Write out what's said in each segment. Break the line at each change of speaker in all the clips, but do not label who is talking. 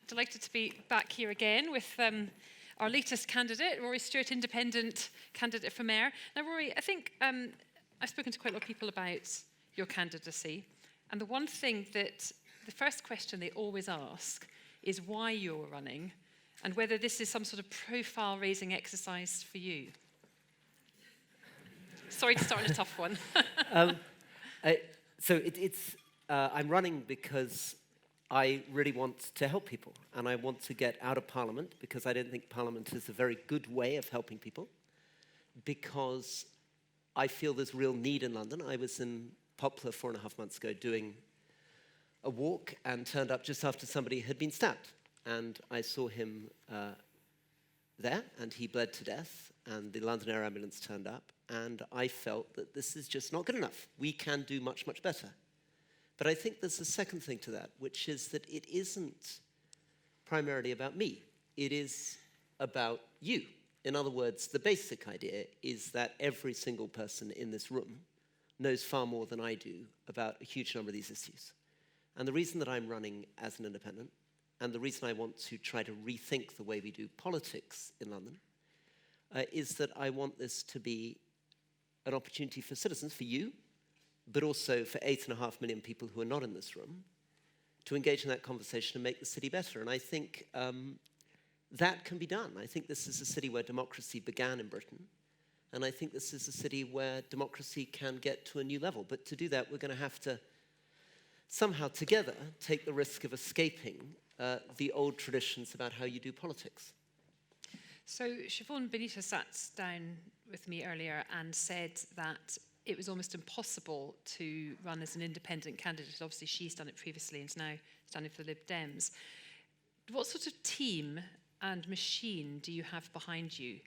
Delighted to be back here again with our latest candidate, Rory Stewart, independent candidate for mayor. Now, Rory, I think I've spoken to quite a lot of people about your candidacy, and the one thing that the first question they always ask is why you're running and whether this is some sort of profile-raising exercise for you. Sorry to start on a tough one.
I'm running because I really want to help people, and I want to get out of Parliament because I don't think Parliament is a very good way of helping people, because I feel there's real need in London. I was in Poplar 4.5 months ago doing a walk and turned up just after somebody had been stabbed, and I saw him there, and he bled to death, and the London Air Ambulance turned up, and I felt that this is just not good enough. We can do much, much better. But I think there's a second thing to that, which is that it isn't primarily about me. It is about you. In other words, the basic idea is that every single person in this room knows far more than I do about a huge number of these issues. And the reason that I'm running as an independent, and the reason I want to try to rethink the way we do politics in London, is that I want this to be an opportunity for citizens, for you, but also for 8.5 million people who are not in this room, to engage in that conversation and make the city better. And I think that can be done. I think this is a city where democracy began in Britain, and I think this is a city where democracy can get to a new level. But to do that, we're going to have to somehow together take the risk of escaping the old traditions about how you do politics.
So Siobhan Benita sat down with me earlier and said that it was almost impossible to run as an independent candidate. Obviously, she's done it previously and is now standing for the Lib Dems. What sort of team and machine do you have behind you?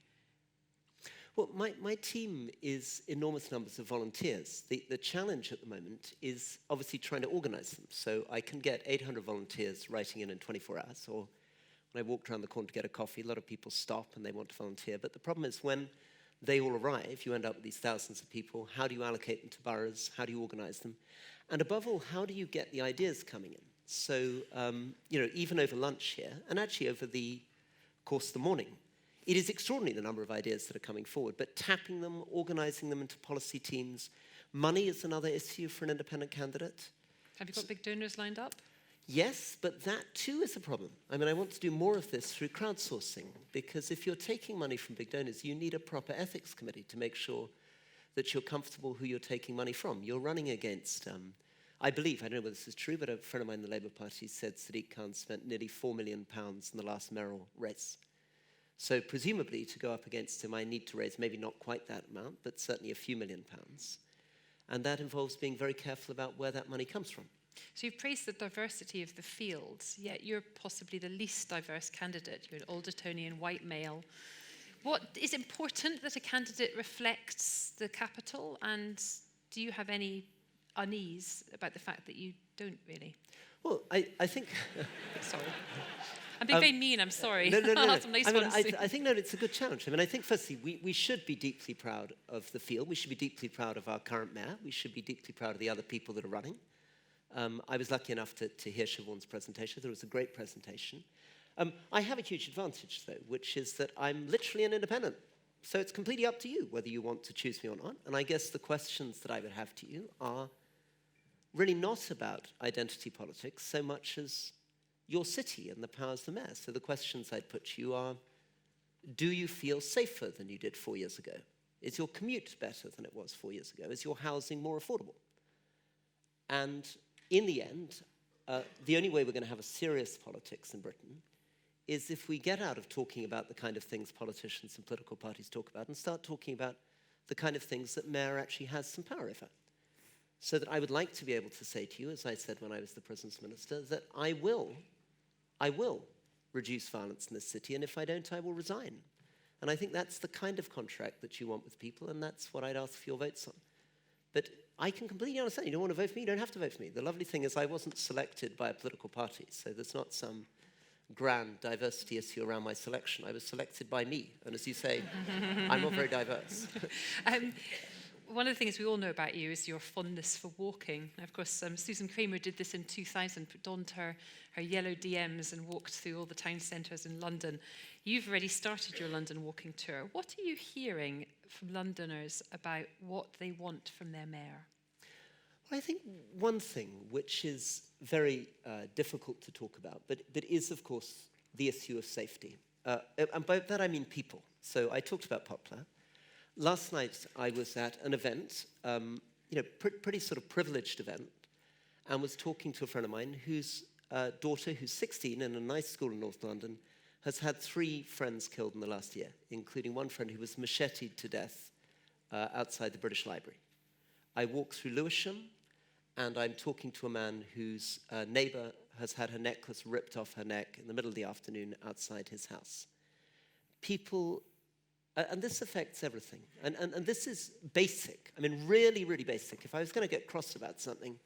Well, my team is enormous numbers of volunteers. The challenge at the moment is obviously trying to organize them. So I can get 800 volunteers writing in 24 hours, or when I walked around the corner to get a coffee, a lot of people stop and they want to volunteer. But the problem is when they all arrive, you end up with these thousands of people. How do you allocate them to boroughs? How do you organize them? And above all, how do you get the ideas coming in? So, even over lunch here, and actually over the course of the morning, it is extraordinary the number of ideas that are coming forward, but tapping them, organizing them into policy teams. Money is another issue for an independent candidate.
Have you got big donors lined up?
Yes, but that too is a problem. I mean, I want to do more of this through crowdsourcing, because if you're taking money from big donors, you need a proper ethics committee to make sure that you're comfortable who you're taking money from. You're running against, I believe, I don't know whether this is true, but a friend of mine in the Labour Party said Sadiq Khan spent nearly £4 million in the last mayoral race. So presumably to go up against him, I need to raise maybe not quite that amount, but certainly a few £1 million. And that involves being very careful about where that money comes from.
So you've praised the diversity of the fields, yet you're possibly the least diverse candidate. You're an Aldertonian white male. What is important that a candidate reflects the capital, and do you have any unease about the fact that you don't really?
Well, I think...
Sorry. I'm being very mean, I'm sorry.
No.
I'll have some nice ones soon.
I think it's a good challenge. I mean, I think firstly, we should be deeply proud of the field. We should be deeply proud of our current mayor. We should be deeply proud of the other people that are running. I was lucky enough to hear Siobhan's presentation. It was a great presentation. I have a huge advantage, though, which is that I'm literally an independent. So it's completely up to you whether you want to choose me or not. And I guess the questions that I would have to you are really not about identity politics so much as your city and the powers of the mayor. So the questions I'd put to you are, do you feel safer than you did 4 years ago? Is your commute better than it was 4 years ago? Is your housing more affordable? And in the end, the only way we're going to have a serious politics in Britain is if we get out of talking about the kind of things politicians and political parties talk about and start talking about the kind of things that mayor actually has some power over. So that I would like to be able to say to you, as I said when I was the prisons minister, that I will reduce violence in this city, and if I don't, I will resign. And I think that's the kind of contract that you want with people, and that's what I'd ask for your votes on. But I can completely understand. You don't want to vote for me, you don't have to vote for me. The lovely thing is I wasn't selected by a political party, so there's not some grand diversity issue around my selection. I was selected by me, and as you say, I'm not very diverse.
one of the things we all know about you is your fondness for walking. And of course, Susan Kramer did this in 2000, donned her yellow DMs and walked through all the town centres in London. You've already started your London walking tour. What are you hearing from Londoners about what they want from their mayor?
Well, I think one thing which is very difficult to talk about, but is, of course, the issue of safety. And by that I mean people. So I talked about Poplar. Last night I was at an event, pretty sort of privileged event, and was talking to a friend of mine whose daughter, who's 16 in a nice school in North London, has had 3 friends killed in the last year, including one friend who was macheted to death outside the British Library. I walked through Lewisham, and I'm talking to a man whose neighbour has had her necklace ripped off her neck in the middle of the afternoon outside his house. People, and this affects everything, and this is basic. I mean, really, really basic. If I was going to get cross about something,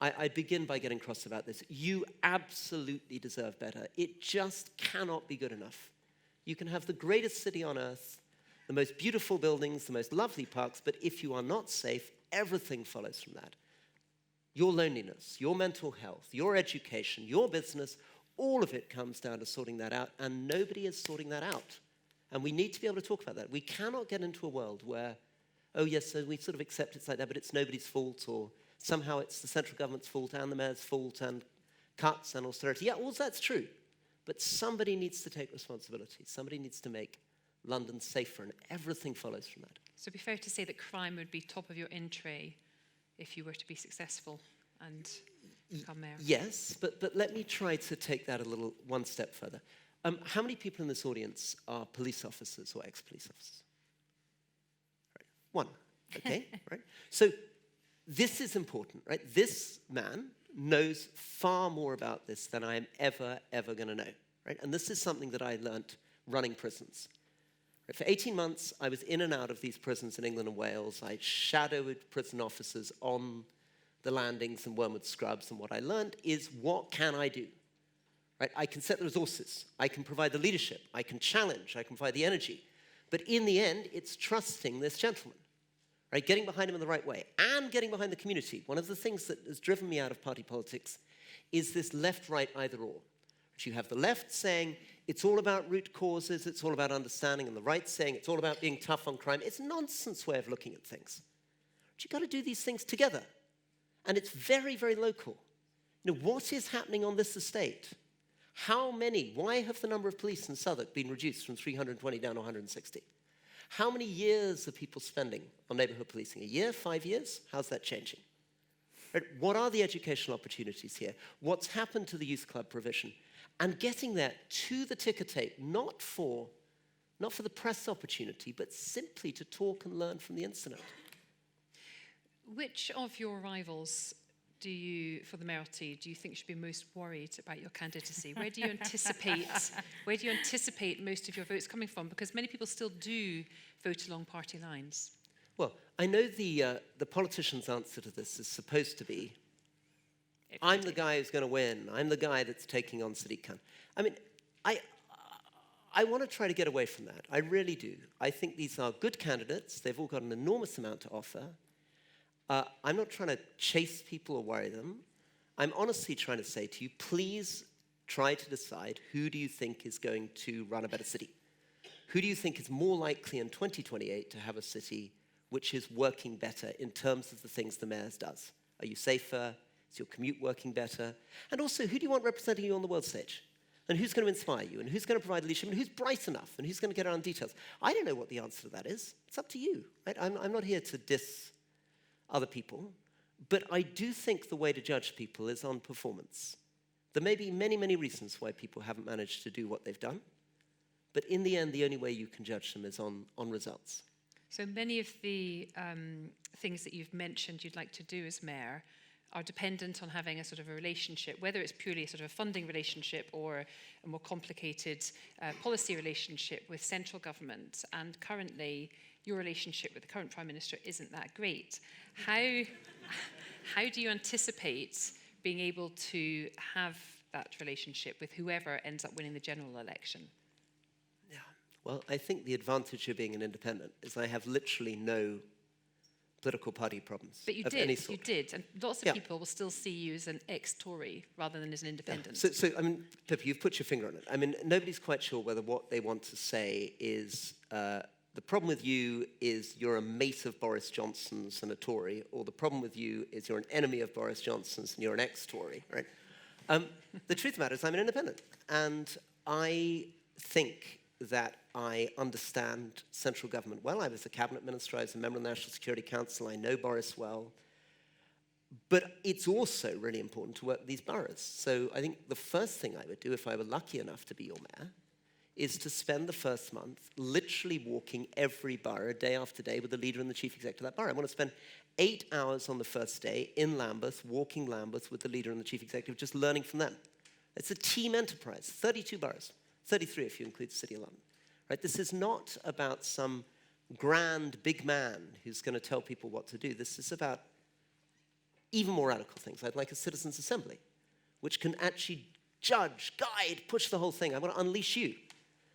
I'd begin by getting cross about this. You absolutely deserve better. It just cannot be good enough. You can have the greatest city on earth, the most beautiful buildings, the most lovely parks, but if you are not safe, everything follows from that. Your loneliness, your mental health, your education, your business, all of it comes down to sorting that out, and nobody is sorting that out. And we need to be able to talk about that. We cannot get into a world where, oh yes, so we sort of accept it's like that, but it's nobody's fault, or somehow it's the central government's fault and the mayor's fault and cuts and austerity. Yeah, all that's true. But somebody needs to take responsibility. Somebody needs to make London safer, and everything follows from that.
So it'd be fair to say that crime would be top of your in tray if you were to be successful and become mayor?
Yes, but let me try to take that one step further. How many people in this audience are police officers or ex-police officers? Right. 1, okay, right? So this is important, right? This man knows far more about this than I am ever going to know, right? And this is something that I learnt running prisons. Right? For 18 months, I was in and out of these prisons in England and Wales. I shadowed prison officers on the landings and Wormwood Scrubs, and what I learned is, what can I do? Right? I can set the resources, I can provide the leadership, I can challenge, I can provide the energy. But in the end, it's trusting this gentleman, right? Getting behind him in the right way, and getting behind the community. One of the things that has driven me out of party politics is this left-right either-or. You have the left saying it's all about root causes, it's all about understanding, and the right saying it's all about being tough on crime. It's a nonsense way of looking at things. But you've got to do these things together. And it's very, very local. What is happening on this estate? Why have the number of police in Southwark been reduced from 320 down to 160? How many years are people spending on neighbourhood policing? A year, 5 years? How's that changing? Right? What are the educational opportunities here? What's happened to the youth club provision? And getting that to the ticker tape, not for the press opportunity, but simply to talk and learn from the incident.
Which of your rivals for the mayoralty do you think should be most worried about your candidacy? Where do you anticipate most of your votes coming from? Because many people still do vote along party lines.
Well, I know the politician's answer to this is supposed to be, I'm the guy who's going to win. I'm the guy that's taking on Sadiq Khan. I mean, I want to try to get away from that. I really do. I think these are good candidates. They've all got an enormous amount to offer. I'm not trying to chase people or worry them. I'm honestly trying to say to you, please try to decide, who do you think is going to run a better city? Who do you think is more likely in 2028 to have a city which is working better in terms of the things the mayor does? Are you safer? Is your commute working better? And also, who do you want representing you on the world stage? And who's going to inspire you? And who's going to provide leadership? And who's bright enough? And who's going to get around details? I don't know what the answer to that is. It's up to you. Right? I'm not here to diss other people, but I do think the way to judge people is on performance. There may be many, many reasons why people haven't managed to do what they've done, but in the end, the only way you can judge them is on results.
So many of the things that you've mentioned you'd like to do as mayor are dependent on having a sort of a relationship, whether it's purely a sort of a funding relationship or a more complicated policy relationship with central government. And currently, your relationship with the current Prime Minister isn't that great. How do you anticipate being able to have that relationship with whoever ends up winning the general election?
Yeah, well, I think the advantage of being an independent is I have literally no political party problems
But you
of
did,
any sort.
you did. And lots of
Yeah.
people will still see you as an ex-Tory rather than as an independent.
So, I mean, Pippa, you've put your finger on it. I mean, nobody's quite sure whether what they want to say is the problem with you is you're a mate of Boris Johnson's and a Tory, or the problem with you is you're an enemy of Boris Johnson's and you're an ex-Tory, right? The truth of the matter is I'm an independent. And I think that I understand central government well. I was a cabinet minister, I was a member of the National Security Council, I know Boris well. But it's also really important to work with these boroughs. So I think the first thing I would do if I were lucky enough to be your mayor is to spend the first month literally walking every borough day after day with the leader and the chief executive of that borough. I want to spend 8 hours on the first day in Lambeth, walking Lambeth with the leader and the chief executive, just learning from them. It's a team enterprise, 32 boroughs, 33 if you include the City of London. Right? This is not about some grand big man who's going to tell people what to do. This is about even more radical things. I'd like a citizens' assembly, which can actually judge, guide, push the whole thing. I want to unleash you.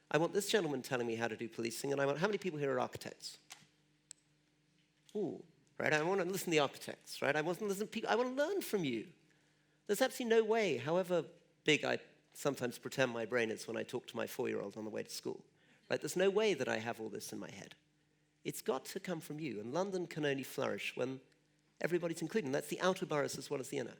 I want this gentleman telling me how to do policing, and I want, how many people here are architects? Ooh, right? I want to listen to the architects, right? I want to listen to people. I want to learn from you. There's absolutely no way, however big I sometimes pretend my brain is when I talk to my 4-year-old on the way to school, right? There's no way that I have all this in my head. It's got to come from you, and London can only flourish when everybody's included. And that's the outer boroughs as well as the inner.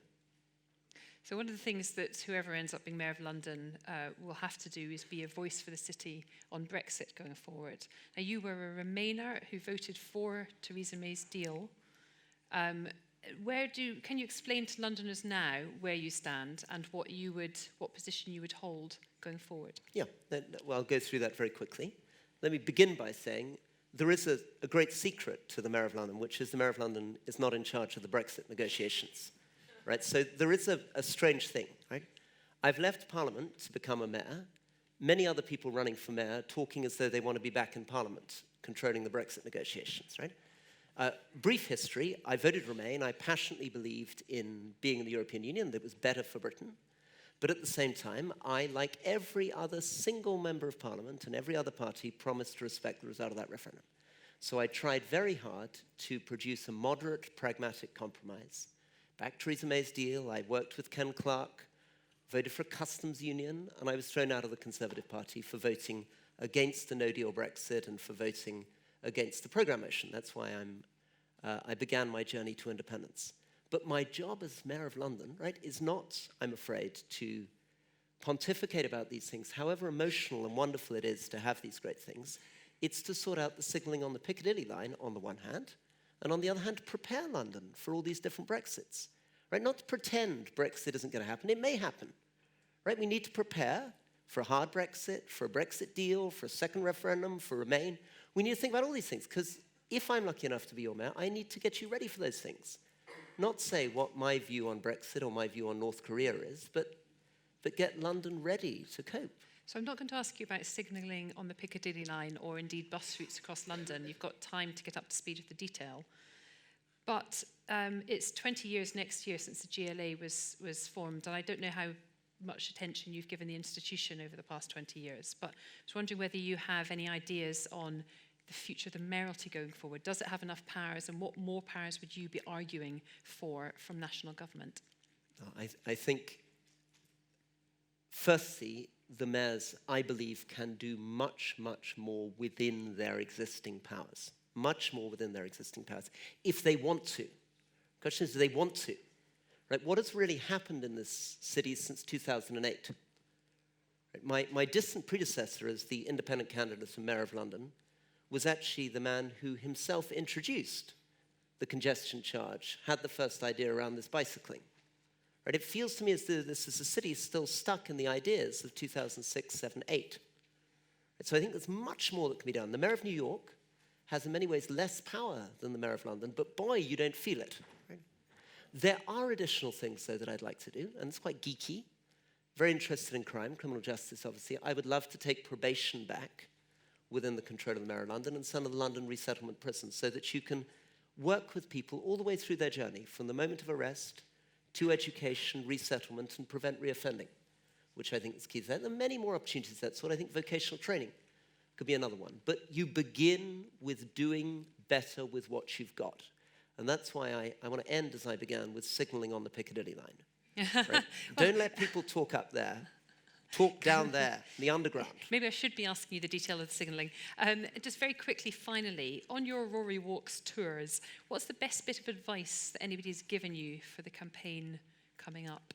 So one of the things that whoever ends up being Mayor of London will have to do is be a voice for the city on Brexit going forward. Now, you were a Remainer who voted for Theresa May's deal. Can you explain to Londoners now where you stand and what position you would hold going forward?
Yeah, well, I'll go through that very quickly. Let me begin by saying there is a great secret to the Mayor of London, which is the Mayor of London is not in charge of the Brexit negotiations. Right? So there is a strange thing, right? I've left Parliament to become a mayor. Many other people running for mayor talking as though they want to be back in Parliament, controlling the Brexit negotiations, right? Brief history, I voted Remain. I passionately believed in being in the European Union, that it was better for Britain. But at the same time, I, like every other single member of Parliament and every other party, promised to respect the result of that referendum. So I tried very hard to produce a moderate, pragmatic compromise. Backed Theresa May's deal, I worked with Ken Clarke, voted for a customs union, and I was thrown out of the Conservative Party for voting against the no-deal Brexit and for voting against the programme motion. That's why I began my journey to independence. But my job as Mayor of London, right, is not, I'm afraid, to pontificate about these things, however emotional and wonderful it is to have these great things. It's to sort out the signalling on the Piccadilly line on the one hand, and on the other hand, prepare London for all these different Brexits. Right? Not to pretend Brexit isn't going to happen. It may happen. Right? We need to prepare for a hard Brexit, for a Brexit deal, for a second referendum, for Remain. We need to think about all these things, because if I'm lucky enough to be your mayor, I need to get you ready for those things. Not say what my view on Brexit or my view on North Korea is, but get London ready to cope.
So I'm not going to ask you about signalling on the Piccadilly line or indeed bus routes across London. You've got time to get up to speed with the detail. But it's 20 years next year since the GLA was formed, and I don't know how much attention you've given the institution over the past 20 years, but I was wondering whether you have any ideas on the future of the mayoralty going forward. Does it have enough powers, and what more powers would you be arguing for from national government?
I think, firstly, the mayors, I believe, can do much, much more within their existing powers. Much more within their existing powers, if they want to. The question is, do they want to? Right? What has really happened in this city since 2008? Right? My distant predecessor as the independent candidate for Mayor of London was actually the man who himself introduced the congestion charge, had the first idea around this bicycling. Right? It feels to me as though this is a city still stuck in the ideas of 2006, 7, 8. Right? So I think there's much more that can be done. The Mayor of New York has in many ways less power than the Mayor of London, but boy, you don't feel it. Right? There are additional things, though, that I'd like to do, and it's quite geeky. Very interested in crime, criminal justice, obviously. I would love to take probation back within the control of the Mayor of London and some of the London resettlement prisons so that you can work with people all the way through their journey, from the moment of arrest to education, resettlement, and prevent reoffending, which I think is key. There are many more opportunities. That's what I think vocational training could be another one. But you begin with doing better with what you've got. And that's why I want to end as I began, with signalling on the Piccadilly line. Right? Don't let people talk up there. Talk down there, in the underground.
Maybe I should be asking you the detail of the signalling. Just very quickly, finally, on your Rory Walks tours, what's the best bit of advice that anybody's given you for the campaign coming up?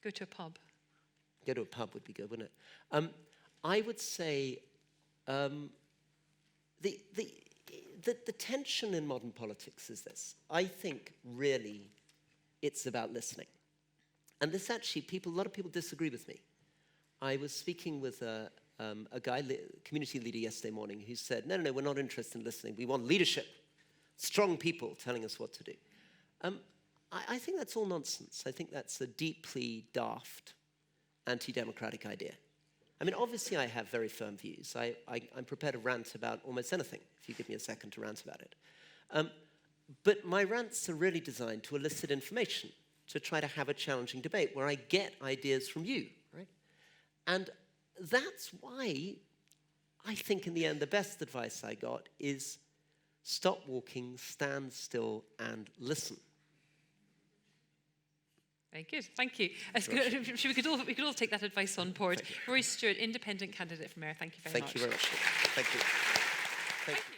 Go to a pub.
Go to a pub would be good, wouldn't it? I would say the tension in modern politics is this. I think really it's about listening. And this actually, a lot of people disagree with me. I was speaking with a community leader yesterday morning who said, no, we're not interested in listening. We want leadership, strong people telling us what to do. I think that's all nonsense. I think that's a deeply daft, anti-democratic idea. I mean, obviously I have very firm views. I'm prepared to rant about almost anything, if you give me a second to rant about it. But my rants are really designed to elicit information, to try to have a challenging debate where I get ideas from you, right? And that's why I think in the end the best advice I got is stop walking, stand still, and listen.
Very good, thank you. We could all take that advice on board. Rory Stewart, independent candidate for mayor. Thank you very much.
Thank you very much. Thank you. Thank you.